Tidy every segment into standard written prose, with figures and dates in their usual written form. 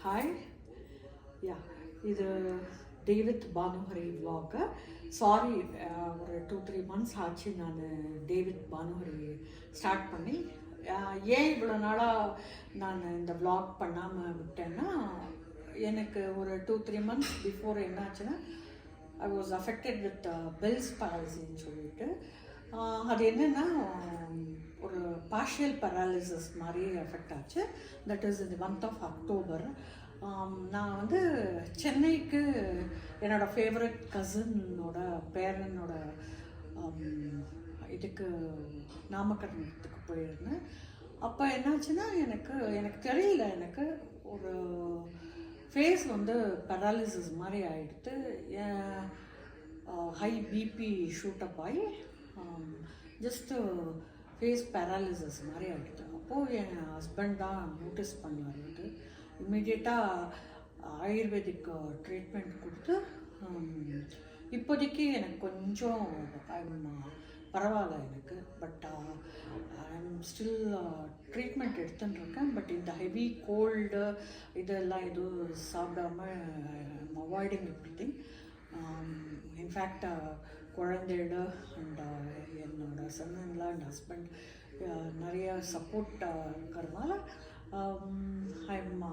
Hi யா இது டேவித் பானுஹரி vlog. Sorry, ஒரு 2-3 months ஆச்சு நான் டேவித் பானுஹரி ஸ்டார்ட் பண்ணி. ஏன் இவ்வளோ நாளாக நான் இந்த vlog பண்ணாமல் விட்டேன்னா, எனக்கு ஒரு 2-3 மந்த்ஸ் பிஃபோர் என்னாச்சுன்னா, I was affected with Bell's பேரலிசின்னு சொல்லிட்டு. அது என்னென்னா ஒரு பார்ஷியல் பேராலிசிஸ் மாதிரி எஃபெக்ட் ஆச்சு. தட் இஸ் இந்த மந்த் ஆஃப் அக்டோபர். நான் வந்து சென்னைக்கு என்னோடய ஃபேவரட் கசினோட பேரனோட இதுக்கு நாமக்கரணத்துக்கு போயிருந்தேன். அப்போ என்னாச்சுன்னா எனக்கு தெரியல, எனக்கு ஒரு ஃபேஸ் வந்து பேராலிசிஸ் மாதிரி ஆகிடுது. ஹை பிபி ஷூட்டப் ஆகி ஜஸ்ட்டு ஃபேஸ் பேராலிசிஸ் மாதிரி ஆகிடுது. அப்போது என் ஹஸ்பண்ட் தான் நோட்டீஸ் பண்ணார். வந்து இம்மிடியேட்டாக ஆயுர்வேதிக் ட்ரீட்மெண்ட் கொடுத்து இப்போதைக்கு எனக்கு கொஞ்சம் பரவாயில்ல எனக்கு. But I am still treatment எடுத்துட்டுருக்கேன். பட் இந்த ஹெவி கோல்டு இதெல்லாம் எதுவும் சாப்பிடாம அவாய்டிங் எவ்ரிதிங். இன்ஃபேக்ட் குழந்தைகள் அண்ட் என்னோட சன்னின்லாம் அண்ட் ஹஸ்பண்ட் நிறைய சப்போர்ட் இருக்கிறதுனால ஐ எம்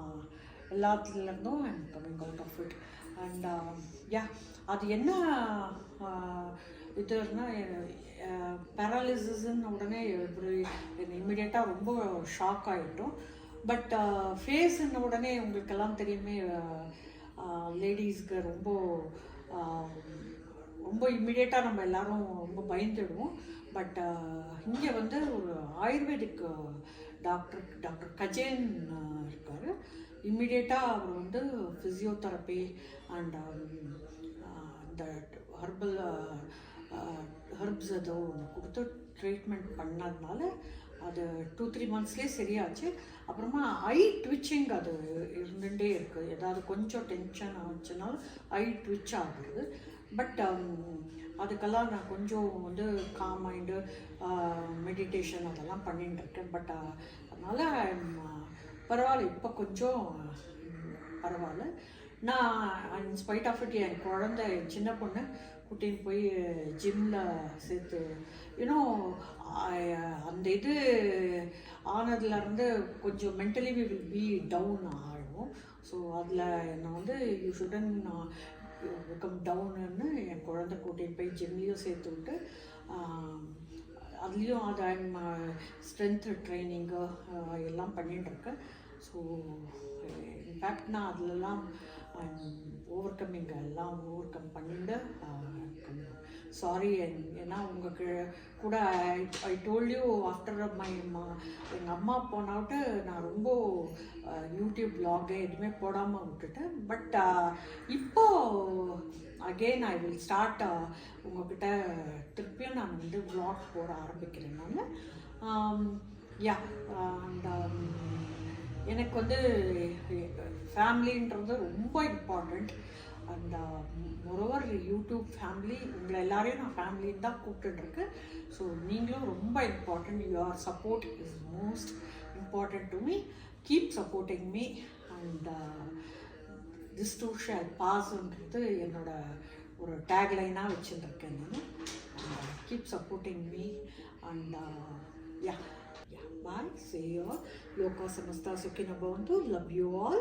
எல்லாத்துலேருந்தும் I am coming out of it. And yeah, அது என்ன இதுன்னா, பேராலிசிஸ்ன்னு உடனே இம்மிடியேட்டாக ரொம்ப ஷாக் ஆகிட்டோம். பட் ஃபேஸ்ன்னு உடனே உங்களுக்கெல்லாம் தெரியுமே, லேடிஸ்க்கு ரொம்ப இம்மிடியேட்டாக நம்ம எல்லோரும் ரொம்ப பயந்துடுவோம். பட் இங்கே வந்து ஒரு ஆயுர்வேதிக் டாக்டர் கஜேன் இருக்கார். இம்மிடியேட்டாக அவர் வந்து ஃபிசியோதெரப்பி அண்ட் இந்த ஹெர்ப்ஸ் ஏதோ கொடுத்து ட்ரீட்மெண்ட் பண்ணதுனால அது 2-3 மந்த்ஸ்லேயே சரியாச்சு. அப்புறமா ஐ ட்விச்சிங் அது இருந்துகிட்டே இருக்குது. ஏதாவது கொஞ்சம் டென்ஷன் ஆச்சுனாலும் ஐ ட்விச் ஆகுது. பட் அதுக்கெல்லாம் நான் கொஞ்சம் வந்து காம் மைண்டு மெடிடேஷன் அதெல்லாம் பண்ணிட்டுருக்கேன். பட் அதனால் பரவாயில்ல, இப்போ கொஞ்சம் பரவாயில்ல. நான் இன்ஸ்பைட் ஆஃப் இட் என் குழந்தை சின்ன பொண்ணு கூட்டின்னு போய் ஜிம்மில் சேர்த்து அந்த இது ஆனதுலேருந்து கொஞ்சம் mentally we will be down ஆகிடும். ஸோ அதில் நான் வந்து யூ ஷுடன் பிகம் டவுன்னு என் குழந்தை கூட்டின்னு போய் ஜிம்லேயும் சேர்த்து விட்டு அதுலேயும் அது ஐம் ஸ்ட்ரென்த் ட்ரைனிங்கு எல்லாம் பண்ணிகிட்டுருக்கேன். ஸோ இன்ஃபேக்ட் நான் அதிலெல்லாம் ஓவர் கம் பண்ணிட்டு சாரி. ஏன்னா உங்களுக்கு கூட ஐ டோல்ட் யூ ஆஃப்டர் எங்கள் அம்மா போனாவிட்டு நான் ரொம்ப யூடியூப் vlog எதுவுமே போடாமல் விட்டுட்டேன். பட் இப்போது அகெயின் ஐ வில் ஸ்டார்ட் உங்கள்கிட்ட திருப்பியும் நான் வந்து vlog போட ஆரம்பிக்கிறேன் நான். யா, அண்ட் எனக்கு வந்து ஃபேமிலின்றது ரொம்ப important. And moreover YouTube family, உங்களை எல்லாரையும் நான் ஃபேமிலின்னு தான் கூப்பிட்டுருக்கேன். ஸோ நீங்களும் ரொம்ப important. Your support is most important to me. Keep supporting me and this too shall பாஸ்ன்றது என்னோட ஒரு டேக்லைனாக வச்சுருக்கேன் நான். Keep supporting me and yeah. Bye. See you all. Loka samasta sukhina bhavantu. Love you all.